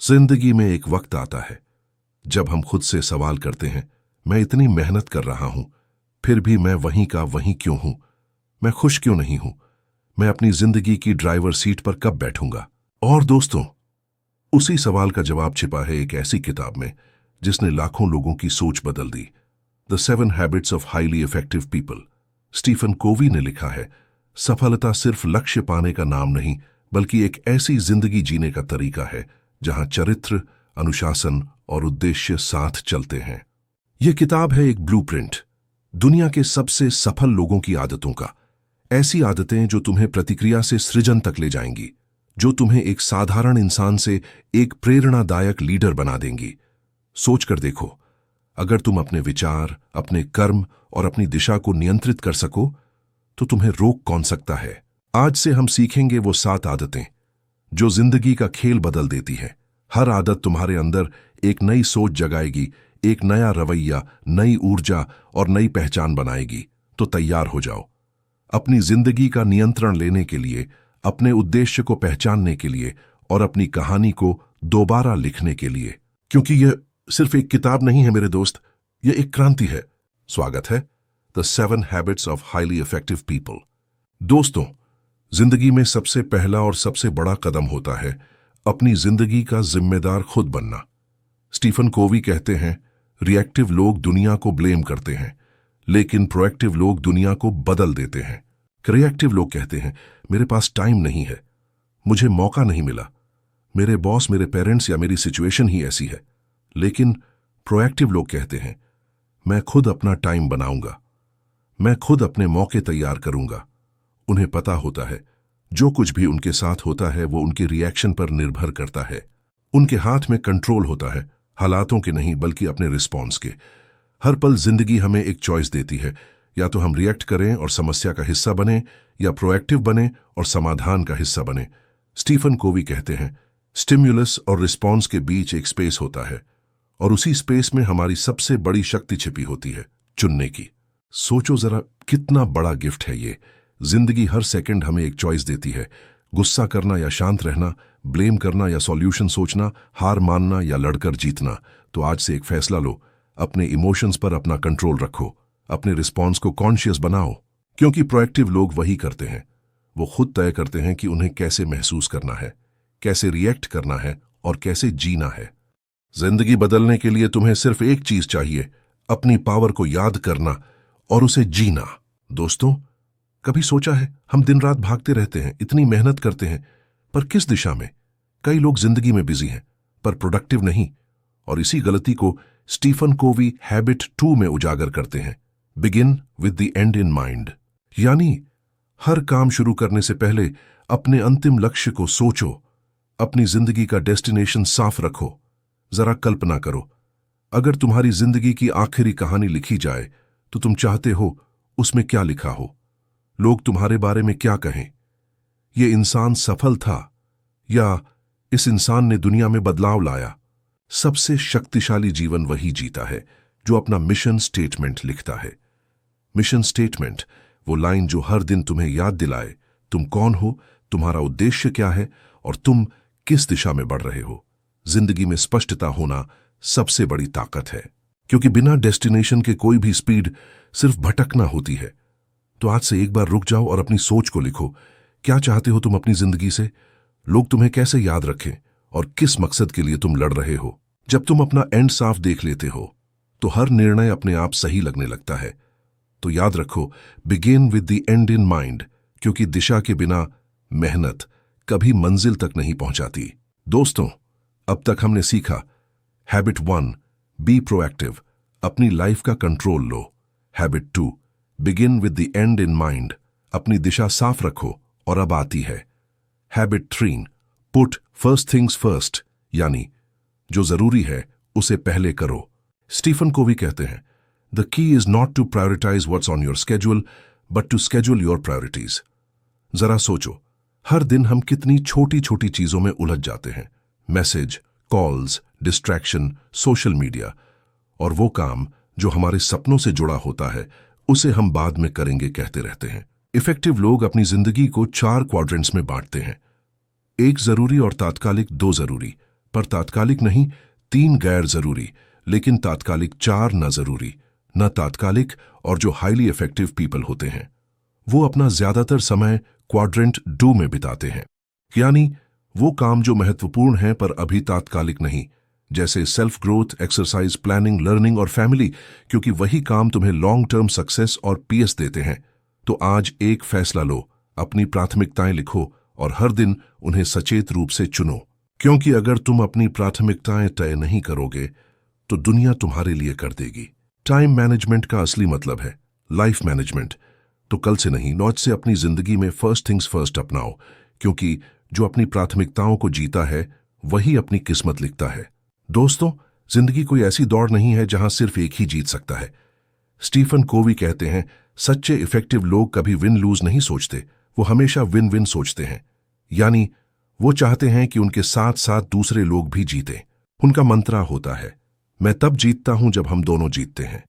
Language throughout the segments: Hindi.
जिंदगी में एक वक्त आता है जब हम खुद से सवाल करते हैं, मैं इतनी मेहनत कर रहा हूं, फिर भी मैं वहीं का वहीं क्यों हूं? मैं खुश क्यों नहीं हूं? मैं अपनी जिंदगी की ड्राइवर सीट पर कब बैठूंगा? और दोस्तों, उसी सवाल का जवाब छिपा है एक ऐसी किताब में जिसने लाखों लोगों की सोच बदल दी। The 7 habits of highly effective people. Stephen Covey ने लिखा है, सफलता सिर्फ लक्ष्य पाने का नाम नहीं, बल्कि एक ऐसी जिंदगी जीने का तरीका है जहां चरित्र, अनुशासन और उद्देश्य साथ चलते हैं। यह किताब है एक ब्लूप्रिंट दुनिया के सबसे सफल लोगों की आदतों का। ऐसी आदतें जो तुम्हें प्रतिक्रिया से सृजन तक ले जाएंगी, जो तुम्हें एक साधारण इंसान से एक प्रेरणादायक लीडर बना देंगी। सोचकर देखो, अगर तुम अपने विचार, अपने कर्म और अपनी दिशा को नियंत्रित कर सको तो तुम्हें रोक कौन सकता है? आज से हम सीखेंगे वो 7 आदतें जो जिंदगी का खेल बदल देती है। हर आदत तुम्हारे अंदर एक नई सोच जगाएगी, एक नया रवैया, नई ऊर्जा और नई पहचान बनाएगी। तो तैयार हो जाओ अपनी जिंदगी का नियंत्रण लेने के लिए, अपने उद्देश्य को पहचानने के लिए और अपनी कहानी को दोबारा लिखने के लिए। क्योंकि यह सिर्फ एक किताब नहीं है मेरे दोस्त, यह एक क्रांति है। स्वागत है the 7 habits of highly effective people. दोस्तों, जिंदगी में सबसे पहला और सबसे बड़ा कदम होता है अपनी जिंदगी का जिम्मेदार खुद बनना। स्टीफन कोवी कहते हैं, रिएक्टिव लोग दुनिया को ब्लेम करते हैं, लेकिन प्रोएक्टिव लोग दुनिया को बदल देते हैं। रिएक्टिव लोग कहते हैं, मेरे पास टाइम नहीं है, मुझे मौका नहीं मिला, मेरे बॉस, मेरे पेरेंट्स या मेरी सिचुएशन ही ऐसी है। लेकिन प्रोएक्टिव लोग कहते हैं, मैं खुद अपना टाइम बनाऊंगा, मैं खुद अपने मौके तैयार करूंगा। उन्हें पता होता है जो कुछ भी उनके साथ होता है वो उनके रिएक्शन पर निर्भर करता है। उनके हाथ में कंट्रोल होता है, हालातों के नहीं बल्कि अपने रिस्पॉन्स के। हर पल जिंदगी हमें एक चॉइस देती है, या तो हम रिएक्ट करें और समस्या का हिस्सा बने, या प्रोएक्टिव बने और समाधान का हिस्सा बने। स्टीफन कोवी कहते हैं, स्टिम्युलस और रिस्पॉन्स के बीच एक स्पेस होता है, और उसी स्पेस में हमारी सबसे बड़ी शक्ति छिपी होती है, चुनने की। सोचो जरा, कितना बड़ा गिफ्ट है ये। जिंदगी हर सेकंड हमें एक चॉइस देती है, गुस्सा करना या शांत रहना, ब्लेम करना या सॉल्यूशन सोचना, हार मानना या लड़कर जीतना। तो आज से एक फैसला लो, अपने इमोशंस पर अपना कंट्रोल रखो, अपने रिस्पॉन्स को कॉन्शियस बनाओ। क्योंकि प्रोएक्टिव लोग वही करते हैं, वो खुद तय करते हैं कि उन्हें कैसे महसूस करना है, कैसे रिएक्ट करना है और कैसे जीना है। जिंदगी बदलने के लिए तुम्हें सिर्फ एक चीज चाहिए, अपनी पावर को याद करना और उसे जीना। दोस्तों, कभी सोचा है, हम दिन रात भागते रहते हैं, इतनी मेहनत करते हैं, पर किस दिशा में? कई लोग जिंदगी में बिजी हैं पर प्रोडक्टिव नहीं, और इसी गलती को स्टीफन कोवी हैबिट 2 में उजागर करते हैं, begin with the and in mind. यानी हर काम शुरू करने से पहले अपने अंतिम लक्ष्य को सोचो, अपनी जिंदगी का डेस्टिनेशन साफ रखो। जरा कल्पना करो, अगर तुम्हारी जिंदगी की आखिरी कहानी लिखी जाए तो तुम चाहते हो उसमें क्या लिखा हो? लोग तुम्हारे बारे में क्या कहें? ये इंसान सफल था, या इस इंसान ने दुनिया में बदलाव लाया? सबसे शक्तिशाली जीवन वही जीता है जो अपना मिशन स्टेटमेंट लिखता है। मिशन स्टेटमेंट, वो लाइन जो हर दिन तुम्हें याद दिलाए तुम कौन हो, तुम्हारा उद्देश्य क्या है और तुम किस दिशा में बढ़ रहे हो। जिंदगी में स्पष्टता होना सबसे बड़ी ताकत है, क्योंकि बिना डेस्टिनेशन के कोई भी स्पीड सिर्फ भटकना होती है। तो आज से एक बार रुक जाओ और अपनी सोच को लिखो। क्या चाहते हो तुम अपनी जिंदगी से? लोग तुम्हें कैसे याद रखें और किस मकसद के लिए तुम लड़ रहे हो? जब तुम अपना एंड साफ देख लेते हो तो हर निर्णय अपने आप सही लगने लगता है। तो याद रखो, begin with the and in mind, क्योंकि दिशा के बिना मेहनत कभी मंजिल तक नहीं पहुंचाती। दोस्तों, अब तक हमने सीखा, हैबिट 1, बी प्रोएक्टिव, अपनी लाइफ का control low. Habit 2, begin with the and in mind, अपनी दिशा साफ रखो। और अब आती है habit 3, put first things first, यानी जो जरूरी है उसे पहले करो। स्टीफन कोवी कहते हैं, the key is not to prioritise what's on your schedule but to schedule your priorities. जरा सोचो, हर दिन हम कितनी छोटी छोटी चीजों में उलझ जाते हैं, message, calls, distraction, social media, और वो काम जो हमारे सपनों से जुड़ा होता है उसे हम बाद में करेंगे कहते रहते हैं। इफेक्टिव लोग अपनी जिंदगी को 4 क्वाड्रेंट्स में बांटते हैं, 1 जरूरी और तात्कालिक, 2 जरूरी, पर तात्कालिक नहीं, 3 गैर जरूरी, लेकिन तात्कालिक 4 न जरूरी। न तात्कालिक और जो हाईली इफेक्टिव पीपल होते हैं वो अपना ज्यादातर समय क्वाड्रेंट 2 में बिताते हैं, यानी वो काम जो महत्वपूर्ण हैं पर अभी तात्कालिक नहीं, जैसे self growth, exercise, planning, learning और फैमिली, क्योंकि वही काम तुम्हें लॉन्ग टर्म सक्सेस और पीएस देते हैं। तो आज एक फैसला लो, अपनी प्राथमिकताएं लिखो और हर दिन उन्हें सचेत रूप से चुनो, क्योंकि अगर तुम अपनी प्राथमिकताएं तय नहीं करोगे तो दुनिया तुम्हारे लिए कर देगी। टाइम मैनेजमेंट का असली मतलब है लाइफ मैनेजमेंट। तो कल से नहीं, आज से अपनी जिंदगी में फर्स्ट थिंग्स फर्स्ट अपनाओ, क्योंकि जो अपनी प्राथमिकताओं को जीता है वही अपनी किस्मत लिखता है। दोस्तों, जिंदगी कोई ऐसी दौड़ नहीं है जहां सिर्फ एक ही जीत सकता है। स्टीफन कोवी कहते हैं, सच्चे इफेक्टिव लोग कभी विन लूज नहीं सोचते, वो हमेशा विन विन सोचते हैं। यानी वो चाहते हैं कि उनके साथ साथ दूसरे लोग भी जीते। उनका मंत्रा होता है, मैं तब जीतता हूं जब हम दोनों जीतते हैं।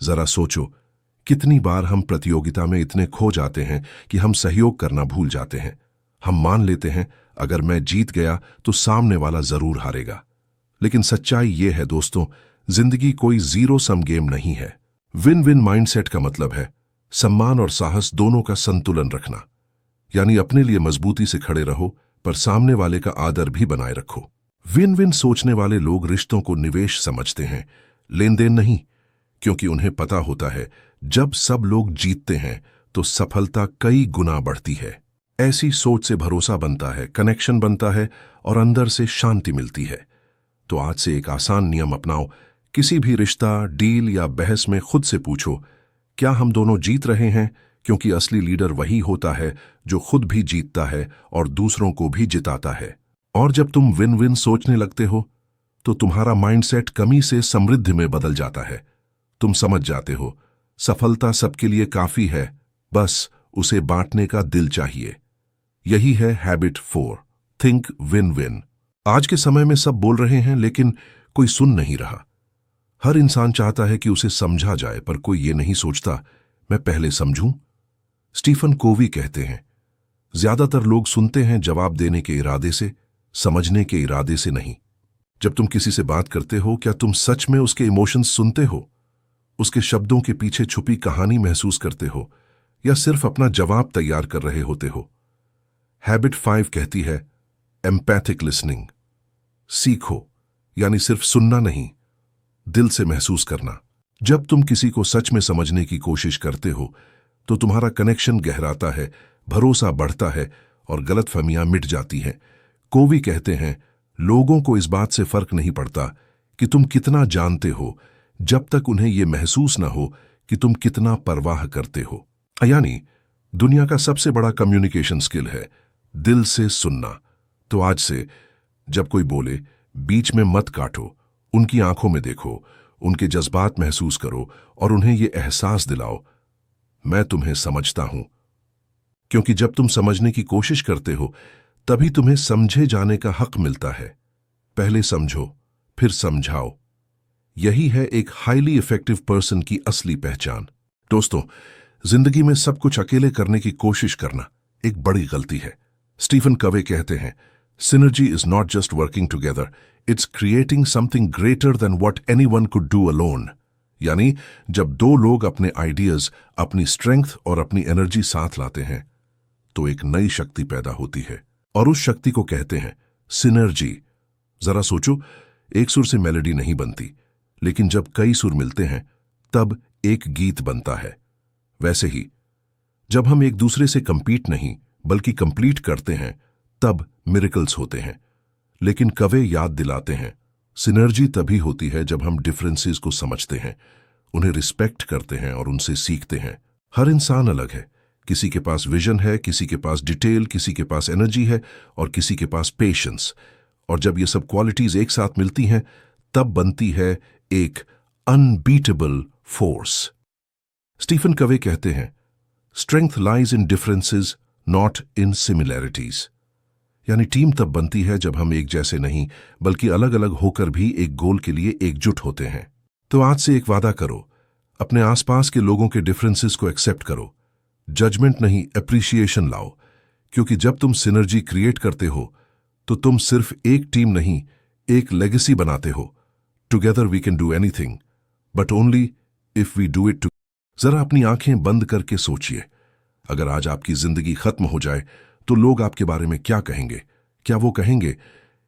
जरा सोचो, कितनी बार हम प्रतियोगिता में इतने खो जाते हैं कि हम सहयोग करना भूल जाते हैं। हम मान लेते हैं अगर मैं जीत गया तो सामने वाला जरूर हारेगा। लेकिन सच्चाई ये है दोस्तों, जिंदगी कोई जीरो सम गेम नहीं है। विन विन माइंडसेट का मतलब है सम्मान और साहस दोनों का संतुलन रखना, यानी अपने लिए मजबूती से खड़े रहो पर सामने वाले का आदर भी बनाए रखो। विन विन सोचने वाले लोग रिश्तों को निवेश समझते हैं, लेन देन नहीं, क्योंकि उन्हें पता होता है जब सब लोग जीतते हैं तो सफलता कई गुना बढ़ती है। ऐसी सोच से भरोसा बनता है, कनेक्शन बनता है और अंदर से शांति मिलती है। तो आज से एक आसान नियम अपनाओ, किसी भी रिश्ता, डील या बहस में खुद से पूछो, क्या हम दोनों जीत रहे हैं? क्योंकि असली लीडर वही होता है जो खुद भी जीतता है और दूसरों को भी जिताता है। और जब तुम विन विन सोचने लगते हो तो तुम्हारा माइंडसेट कमी से समृद्धि में बदल जाता है। तुम समझ जाते हो सफलता सबके लिए काफी है, बस उसे बांटने का दिल चाहिए। यही है हैबिट 4, थिंक विन विन। आज के समय में सब बोल रहे हैं लेकिन कोई सुन नहीं रहा। हर इंसान चाहता है कि उसे समझा जाए, पर कोई ये नहीं सोचता मैं पहले समझूं। स्टीफन कोवी कहते हैं, ज्यादातर लोग सुनते हैं जवाब देने के इरादे से, समझने के इरादे से नहीं। जब तुम किसी से बात करते हो, क्या तुम सच में उसके इमोशंस सुनते हो? उसके शब्दों के पीछे छुपी कहानी महसूस करते हो या सिर्फ अपना जवाब तैयार कर रहे होते हो? हैबिट 5 कहती है एम्पैथिक लिसनिंग। सीखो, यानी सिर्फ सुनना नहीं, दिल से महसूस करना। जब तुम किसी को सच में समझने की कोशिश करते हो तो तुम्हारा कनेक्शन गहराता है, भरोसा बढ़ता है और गलतफहमियां मिट जाती हैं। कोवी कहते हैं, लोगों को इस बात से फर्क नहीं पड़ता कि तुम कितना जानते हो, जब तक उन्हें यह महसूस ना हो कि तुम कितना परवाह करते हो। यानी दुनिया का सबसे बड़ा कम्युनिकेशन स्किल है दिल से सुनना। तो आज से जब कोई बोले, बीच में मत काटो, उनकी आंखों में देखो, उनके जज्बात महसूस करो और उन्हें यह एहसास दिलाओ, मैं तुम्हें समझता हूं। क्योंकि जब तुम समझने की कोशिश करते हो तभी तुम्हें समझे जाने का हक मिलता है। पहले समझो, फिर समझाओ। यही है एक हाईली इफेक्टिव पर्सन की असली पहचान। दोस्तों, जिंदगी में सब कुछ अकेले करने की कोशिश करना एक बड़ी गलती है। स्टीफन कवे कहते हैं, synergy is not just working together, it's creating something greater than what anyone could do alone. यानी जब दो लोग अपने आइडियाज, अपनी स्ट्रेंथ और अपनी एनर्जी साथ लाते हैं तो एक नई शक्ति पैदा होती है, और उस शक्ति को कहते हैं सिनर्जी। जरा सोचो, एक सुर से मेलोडी नहीं बनती, लेकिन जब कई सुर मिलते हैं तब एक गीत बनता है। वैसे ही जब हम एक दूसरे से कंपीट नहीं बल्कि कंप्लीट करते हैं तब मिरेकल्स होते हैं। लेकिन कवे याद दिलाते हैं, सिनर्जी तभी होती है जब हम डिफरेंसेस को समझते हैं, उन्हें रिस्पेक्ट करते हैं और उनसे सीखते हैं। हर इंसान अलग है, किसी के पास विजन है, किसी के पास डिटेल, किसी के पास एनर्जी है और किसी के पास पेशेंस। और जब ये सब क्वालिटीज एक साथ मिलती हैं तब बनती है एक अनबीटेबल फोर्स। स्टीफन कवे कहते हैं, strength lies in differences not in similarities. यानी टीम तब बनती है जब हम एक जैसे नहीं बल्कि अलग अलग होकर भी एक गोल के लिए एकजुट होते हैं। तो आज से एक वादा करो, अपने आसपास के लोगों के डिफरेंसेस को एक्सेप्ट करो, जजमेंट नहीं एप्रिसिएशन लाओ। क्योंकि जब तुम सिनर्जी क्रिएट करते हो तो तुम सिर्फ एक टीम नहीं, एक लेगेसी बनाते हो। Together we can do anything, but only if we do it too. जरा अपनी आंखें बंद करके सोचिए, अगर आज आपकी जिंदगी खत्म हो जाए तो लोग आपके बारे में क्या कहेंगे? क्या वो कहेंगे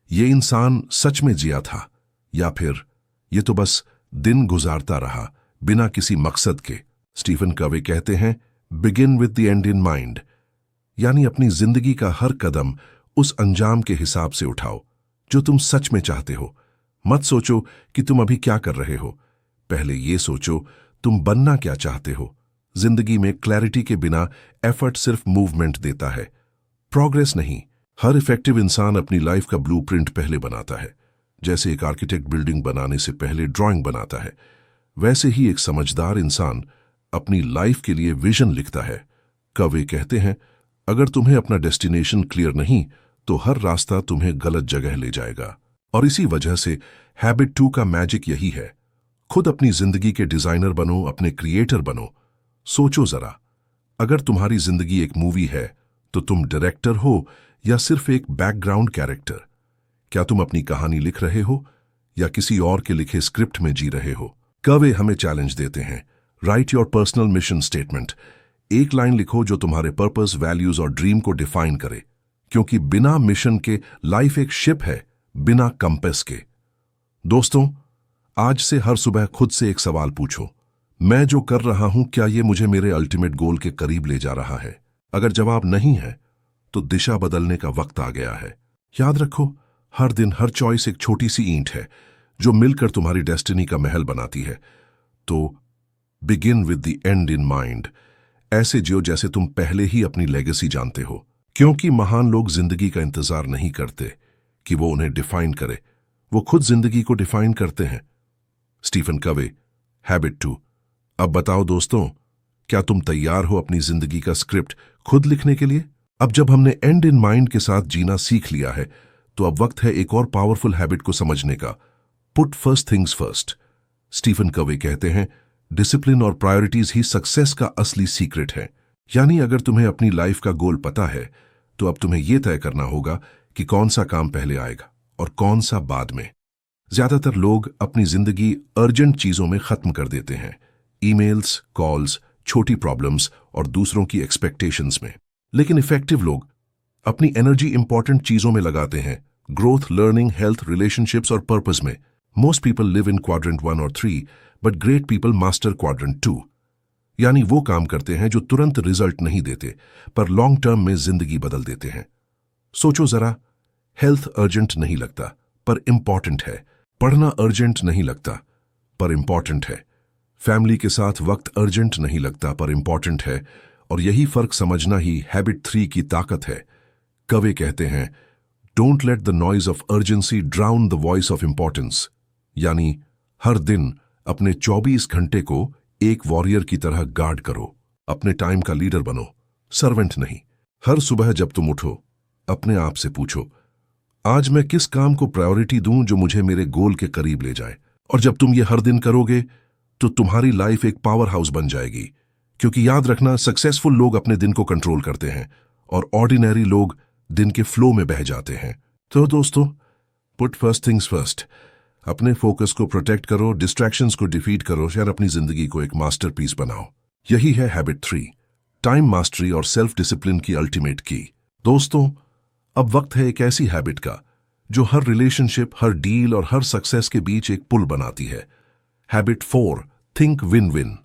ये इंसान सच में जिया था, या फिर ये तो बस दिन गुजारता रहा बिना किसी मकसद के? स्टीफन कवे कहते हैं, begin with the and in mind, यानी अपनी जिंदगी का हर कदम उस अंजाम के हिसाब से उठाओ जो तुम सच में चाहते हो। मत सोचो कि तुम अभी क्या कर रहे हो, पहले ये सोचो तुम बनना क्या चाहते हो। जिंदगी में क्लैरिटी के बिना एफर्ट सिर्फ मूवमेंट देता है, प्रोग्रेस नहीं। हर इफेक्टिव इंसान अपनी लाइफ का ब्लूप्रिंट पहले बनाता है। जैसे एक आर्किटेक्ट बिल्डिंग बनाने से पहले ड्राइंग बनाता है, वैसे ही एक समझदार इंसान अपनी लाइफ के लिए विजन लिखता है। कवे कहते हैं, अगर तुम्हें अपना डेस्टिनेशन क्लियर नहीं तो हर रास्ता तुम्हें गलत जगह ले जाएगा। और इसी वजह से हैबिट 2 का मैजिक यही है, खुद अपनी जिंदगी के डिजाइनर बनो, अपने क्रिएटर बनो। सोचो जरा, अगर तुम्हारी जिंदगी एक मूवी है तो तुम डायरेक्टर हो या सिर्फ एक बैकग्राउंड कैरेक्टर? क्या तुम अपनी कहानी लिख रहे हो या किसी और के लिखे स्क्रिप्ट में जी रहे हो? कवे हमें चैलेंज देते हैं, right your personal mission statement. एक लाइन लिखो जो तुम्हारे पर्पस, वैल्यूज और ड्रीम को डिफाइन करे, क्योंकि बिना मिशन के लाइफ एक शिप है, बिना कंपेस के। दोस्तों, आज से हर सुबह खुद से एक सवाल पूछो, मैं जो कर रहा हूं क्या ये मुझे मेरे अल्टीमेट गोल के करीब ले जा रहा है? अगर जवाब नहीं है तो दिशा बदलने का वक्त आ गया है। याद रखो, हर दिन हर चॉइस एक छोटी सी ईंट है जो मिलकर तुम्हारी डेस्टिनी का महल बनाती है। तो begin with the and in mind. ऐसे जियो जैसे तुम पहले ही अपनी लेगेसी जानते हो, क्योंकि महान लोग जिंदगी का इंतजार नहीं करते कि वो उन्हें डिफाइन करे, वो खुद जिंदगी को डिफाइन करते हैं। स्टीफन कवे, हैबिट 2। अब बताओ दोस्तों, क्या तुम तैयार हो अपनी जिंदगी का स्क्रिप्ट खुद लिखने के लिए? अब जब हमने एंड इन माइंड के साथ जीना सीख लिया है तो अब वक्त है एक और पावरफुल हैबिट को समझने का, put first things first. Stephen Covey कहते हैं, डिसिप्लिन और प्रायोरिटीज ही सक्सेस का असली सीक्रेट है। यानी अगर तुम्हें अपनी लाइफ का गोल पता है तो अब तुम्हें यह तय करना होगा कि कौन सा काम पहले आएगा और कौन सा बाद में। ज्यादातर लोग अपनी जिंदगी अर्जेंट चीजों में खत्म कर देते हैं, ईमेल्स, कॉल्स, छोटी प्रॉब्लम्स और दूसरों की एक्सपेक्टेशंस में। लेकिन इफेक्टिव लोग अपनी एनर्जी इंपॉर्टेंट चीजों में लगाते हैं, ग्रोथ, लर्निंग, हेल्थ, रिलेशनशिप्स और पर्पस में। Most people live in quadrant 1 और 3, but great people master quadrant 2। यानी वो काम करते हैं जो तुरंत रिजल्ट नहीं देते पर लॉन्ग टर्म में जिंदगी बदल देते हैं। सोचो जरा, हेल्थ अर्जेंट नहीं लगता पर इंपॉर्टेंट है, पढ़ना अर्जेंट नहीं लगता पर इंपॉर्टेंट है, फैमिली के साथ वक्त अर्जेंट नहीं लगता पर इंपॉर्टेंट है। और यही फर्क समझना ही हैबिट 3 की ताकत है। कवे कहते हैं, don't let the noise of urgency drown the voice of importance. यानी हर दिन अपने 24 घंटे को एक वॉरियर की तरह गार्ड करो, अपने टाइम का लीडर बनो, सर्वेंट नहीं। हर सुबह जब तुम उठो, अपने आप से पूछो, आज मैं किस काम को प्रायोरिटी दूं जो मुझे मेरे गोल के करीब ले जाए? और जब तुम ये हर दिन करोगे तो तुम्हारी लाइफ एक पावर हाउस बन जाएगी। क्योंकि याद रखना, सक्सेसफुल लोग अपने दिन को कंट्रोल करते हैं और ऑर्डिनरी लोग दिन के फ्लो में बह जाते हैं। तो दोस्तों, पुट फर्स्ट थिंग्स फर्स्ट। अपने फोकस को प्रोटेक्ट करो, डिस्ट्रैक्शंस को डिफीट करो, शायद अपनी जिंदगी को एक मास्टरपीस बनाओ। यही है हैबिट 3, टाइम मास्टरी और सेल्फ डिसिप्लिन की अल्टीमेट की। दोस्तों, अब वक्त है एक ऐसी हैबिट का जो हर रिलेशनशिप, हर डील और हर सक्सेस के बीच एक पुल बनाती है। Habit 4, think win win.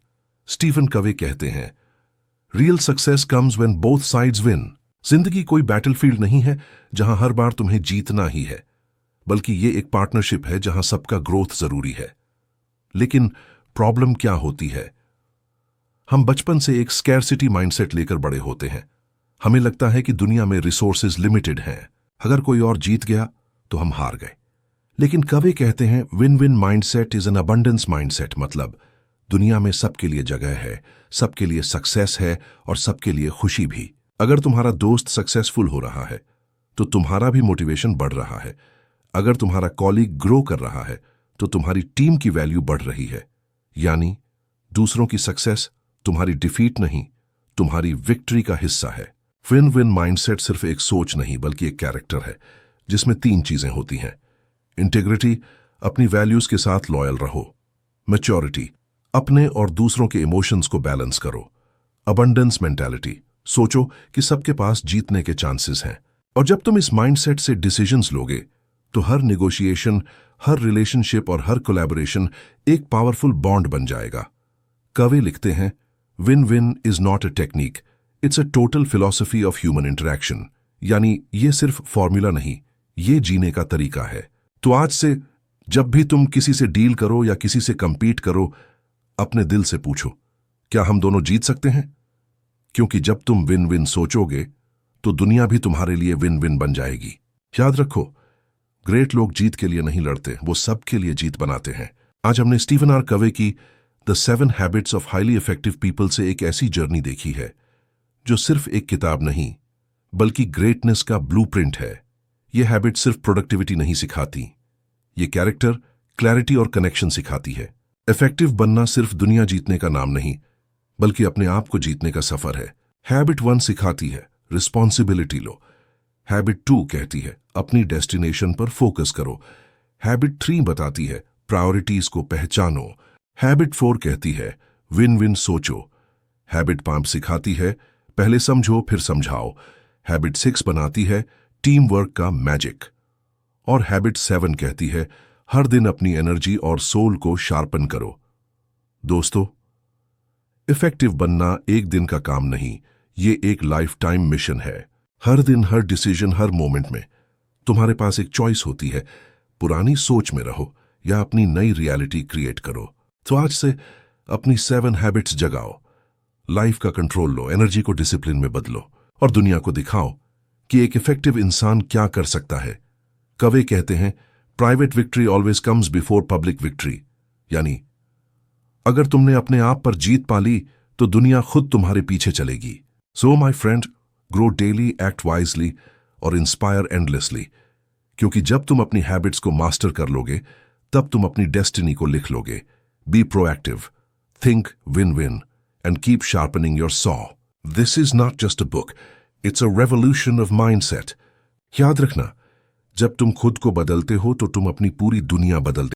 Stephen Covey कहते हैं, real success comes when both sides win. जिंदगी कोई बैटलफील्ड नहीं है जहां हर बार तुम्हें जीतना ही है, बल्कि ये एक पार्टनरशिप है जहां सबका ग्रोथ जरूरी है। लेकिन प्रॉब्लम क्या होती है? हम बचपन से एक स्कैरसिटी माइंडसेट लेकर बड़े होते हैं। हमें लगता है कि दुनिया में रिसोर्सेज लिमिटेड हैं, अगर कोई और जीत गया तो हम हार गए। लेकिन कवे कहते हैं, win win mindset is an abundance mindset. मतलब दुनिया में सबके लिए जगह है, सबके लिए सक्सेस है और सबके लिए खुशी भी। अगर तुम्हारा दोस्त सक्सेसफुल हो रहा है तो तुम्हारा भी मोटिवेशन बढ़ रहा है। अगर तुम्हारा कॉलीग ग्रो कर रहा है तो तुम्हारी टीम की वैल्यू बढ़ रही है। यानी दूसरों की सक्सेस तुम्हारी डिफीट नहीं, तुम्हारी विक्ट्री का हिस्सा है। विन विन माइंडसेट सिर्फ एक सोच नहीं बल्कि एक कैरेक्टर है जिसमें 3 चीजें होती हैं। इंटेग्रिटी, अपनी वैल्यूज के साथ लॉयल रहो। मैच्योरिटी, अपने और दूसरों के इमोशंस को बैलेंस करो। अबंडेंस मेंटालिटी, सोचो कि सबके पास जीतने के चांसेस हैं। और जब तुम इस माइंडसेट से डिसीजंस लोगे तो हर निगोशिएशन, हर रिलेशनशिप और हर कोलैबोरेशन एक पावरफुल बॉन्ड बन जाएगा। कवि लिखते हैं, win win is not a technique, it's a total philosophy of human interaction. यानी ये सिर्फ फॉर्मूला नहीं, ये जीने का तरीका है। तो आज से जब भी तुम किसी से डील करो या किसी से कंपीट करो, अपने दिल से पूछो, क्या हम दोनों जीत सकते हैं? क्योंकि जब तुम विन विन सोचोगे तो दुनिया भी तुम्हारे लिए विन विन बन जाएगी। याद रखो, ग्रेट लोग जीत के लिए नहीं लड़ते, वो सबके लिए जीत बनाते हैं। आज हमने स्टीफन आर कवे की the 7 habits of highly effective people से एक ऐसी जर्नी देखी है जो सिर्फ एक किताब नहीं बल्कि ग्रेटनेस का ब्लूप्रिंट है। ये हैबिट सिर्फ प्रोडक्टिविटी नहीं सिखाती, ये कैरेक्टर, क्लैरिटी और कनेक्शन सिखाती है। इफेक्टिव बनना सिर्फ दुनिया जीतने का नाम नहीं बल्कि अपने आप को जीतने का सफर है। हैबिट 1 सिखाती है रिस्पॉन्सिबिलिटी लो। हैबिट 2 कहती है अपनी डेस्टिनेशन पर फोकस करो। हैबिट 3 बताती है प्रायोरिटीज को पहचानो। हैबिट 4 कहती है विन विन सोचो। हैबिट 5 सिखाती है पहले समझो फिर समझाओ। हैबिट 6 बनाती है टीम वर्क का मैजिक। और हैबिट 7 कहती है हर दिन अपनी एनर्जी और सोल को शार्पन करो। दोस्तों, इफेक्टिव बनना एक दिन का काम नहीं, ये एक लाइफ टाइम मिशन है। हर दिन, हर डिसीजन, हर मोमेंट में तुम्हारे पास एक चॉइस होती है, पुरानी सोच में रहो या अपनी नई रियलिटी क्रिएट करो। तो आज से अपनी 7 हैबिट्स जगाओ, लाइफ का कंट्रोल लो, एनर्जी को डिसिप्लिन में बदलो और दुनिया को दिखाओ कि एक इफेक्टिव इंसान क्या कर सकता है। कवे कहते हैं private victory always comes before public victory. यानी अगर तुमने अपने आप पर जीत पा ली तो दुनिया खुद तुम्हारे पीछे चलेगी। So my friend, grow daily, act wisely और इंस्पायर एंडलेसली। क्योंकि जब तुम अपनी हैबिट्स को मास्टर कर लोगे तब तुम अपनी डेस्टिनी को लिख लोगे। Be proactive, think win win and keep sharpening your saw. This is not just a book, it's a revolution of mindset. याद रखना, जब तुम खुद को बदलते हो तो तुम अपनी पूरी दुनिया बदल